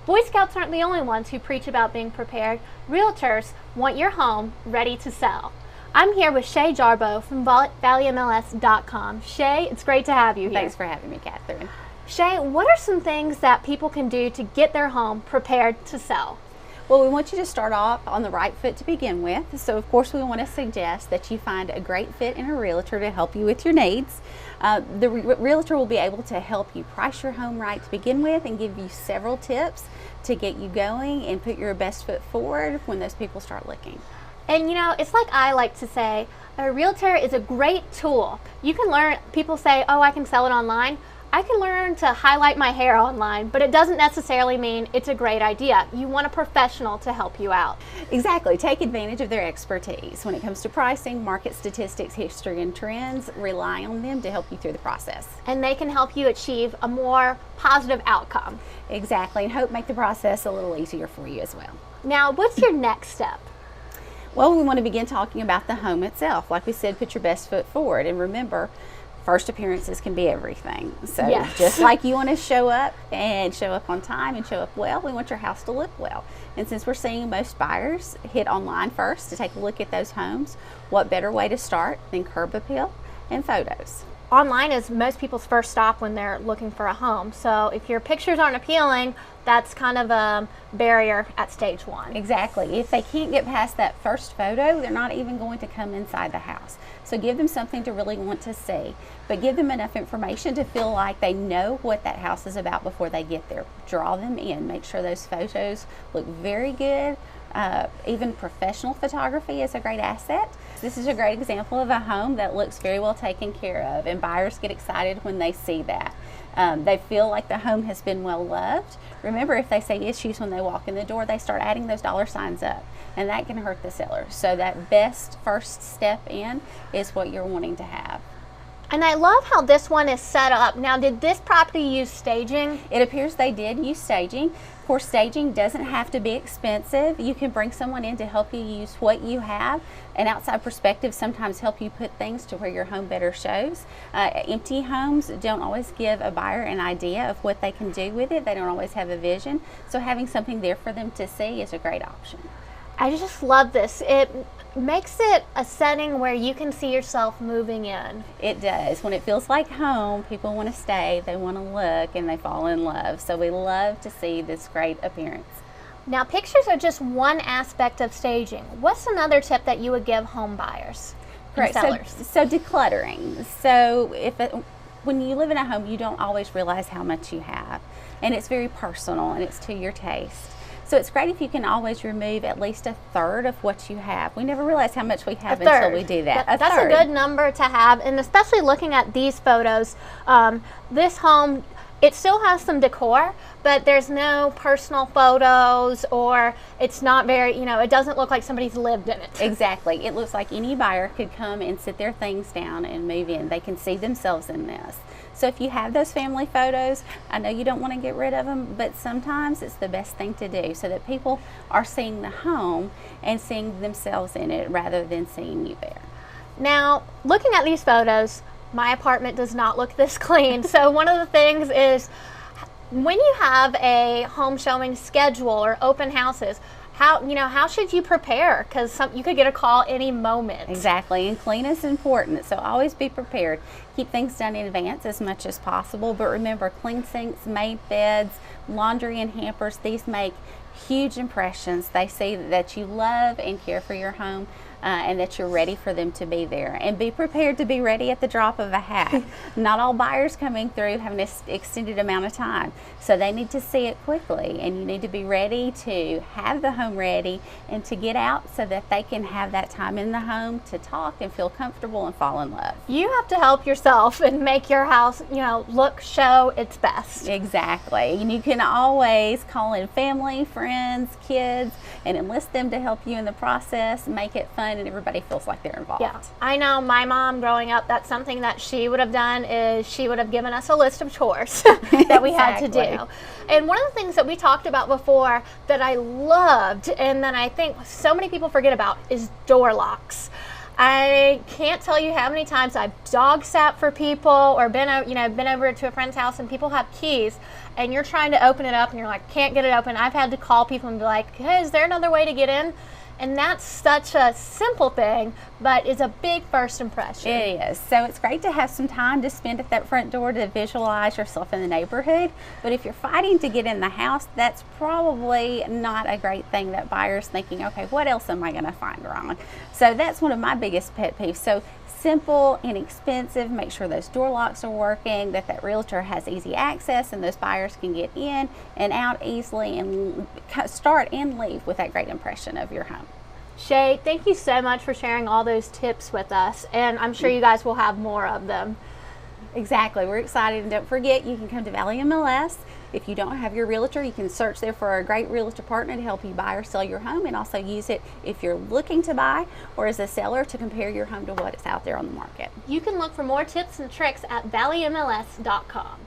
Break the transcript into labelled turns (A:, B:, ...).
A: Boy Scouts aren't the only ones who preach about being prepared. Realtors want your home ready to sell. I'm here with Shay Jarbo from ValleyMLS.com. Shay, it's great to have you here.
B: Thanks for having me, Catherine.
A: Shay, what are some things that people can do to get their home prepared to sell?
B: Well, we want you to start off on the right foot to begin with. So, of course, we want to suggest that you find a great fit in a realtor to help you with your needs. The realtor will be able to help you price your home right to begin with and give you several tips to get you going and put your best foot forward when those people start looking.
A: And you know, it's like I like to say, a realtor is a great tool. You can learn, people say, oh, I can sell it online. I can learn to highlight my hair online, but it doesn't necessarily mean it's a great idea. You want a professional to help you out.
B: Exactly. Take advantage of their expertise. When it comes to pricing, market statistics, history, and trends, rely on them to help you through the process.
A: And they can help you achieve a more positive outcome.
B: Exactly, and hope make the process a little easier for you as well.
A: Now, what's your next step?
B: Well, we want to begin talking about the home itself. Like we said, put your best foot forward. And remember, first appearances can be everything. So
A: yes.
B: Just like you want to show up on time and show up well, we want your house to look well. And since we're seeing most buyers hit online first to take a look at those homes, what better way to start than curb appeal and photos?
A: Online is most people's first stop when they're looking for a home. So if your pictures aren't appealing, that's kind of a barrier at stage one.
B: Exactly. If they can't get past that first photo, they're not even going to come inside the house. So give them something to really want to see, but give them enough information to feel like they know what that house is about before they get there. Draw them in. Make sure those photos look very good. Even professional photography is a great asset. This is a great example of a home that looks very well taken care of, and buyers get excited when they see that. They feel like the home has been well loved. Remember, if they see issues when they walk in the door, they start adding those dollar signs up, and that can hurt the seller. So that best first step in is what you're wanting to have.
A: And I love how this one is set up. Now, did this property use staging?
B: It appears they did use staging. Of course, staging doesn't have to be expensive. You can bring someone in to help you use what you have. An outside perspective sometimes help you put things to where your home better shows. Empty homes don't always give a buyer an idea of what they can do with it. They don't always have a vision. So having something there for them to see is a great option.
A: I just love this. It makes it a setting where you can see yourself moving in.
B: It does. When it feels like home, people want to stay, they want to look, and they fall in love. So we love to see this great appearance.
A: Now, pictures are just one aspect of staging. What's another tip that you would give home buyers and sellers?
B: So decluttering. So when you live in a home, you don't always realize how much you have. And it's very personal, and it's to your taste. So it's great if you can always remove at least a third of what you have. We never realize how much we have until we do that.
A: That's a good number to have, and especially looking at these photos. This home, it still has some decor, but there's no personal photos, or it's not very, it doesn't look like somebody's lived in it.
B: Exactly. It looks like any buyer could come and sit their things down and move in. They can see themselves in this. So if you have those family photos, I know you don't want to get rid of them, but sometimes it's the best thing to do so that people are seeing the home and seeing themselves in it rather than seeing you there.
A: Now, looking at these photos, my apartment does not look this clean. So one of the things is when you have a home showing schedule or open houses, how should you prepare? Because you could get a call any moment.
B: Exactly, and clean is important, so always be prepared. Keep things done in advance as much as possible, but remember, clean sinks, made beds, laundry and hampers, these make huge impressions. They see that you love and care for your home, and that you're ready for them to be there. And be prepared to be ready at the drop of a hat. Not all buyers coming through have an extended amount of time, so they need to see it quickly, and you need to be ready to have the home ready and to get out so that they can have that time in the home to talk and feel comfortable and fall in love.
A: You have to help yourself and make your house, show its best.
B: Exactly. And you can always call in family, friends, kids, and enlist them to help you in the process, make it fun, and everybody feels like they're involved.
A: Yeah, I know my mom growing up, that's something that she would have done is she would have given us a list of chores that we had to do. And one of the things that we talked about before that I loved and that I think so many people forget about is door locks. I can't tell you how many times I've dog sat for people or been over to a friend's house and people have keys and you're trying to open it up and you're like, can't get it open. I've had to call people and be like, hey, is there another way to get in? And that's such a simple thing, but it's a big first impression.
B: It is. So it's great to have some time to spend at that front door to visualize yourself in the neighborhood. But if you're fighting to get in the house, that's probably not a great thing. That buyer's thinking, okay, what else am I going to find wrong? So that's one of my biggest pet peeves. So simple, inexpensive, make sure those door locks are working, that realtor has easy access and those buyers can get in and out easily and start and leave with that great impression of your home.
A: Shay, thank you so much for sharing all those tips with us, and I'm sure you guys will have more of them.
B: Exactly. We're excited, and don't forget, you can come to Valley MLS. If you don't have your realtor, you can search there for a great realtor partner to help you buy or sell your home, and also use it if you're looking to buy or as a seller to compare your home to what is out there on the market.
A: You can look for more tips and tricks at ValleyMLS.com.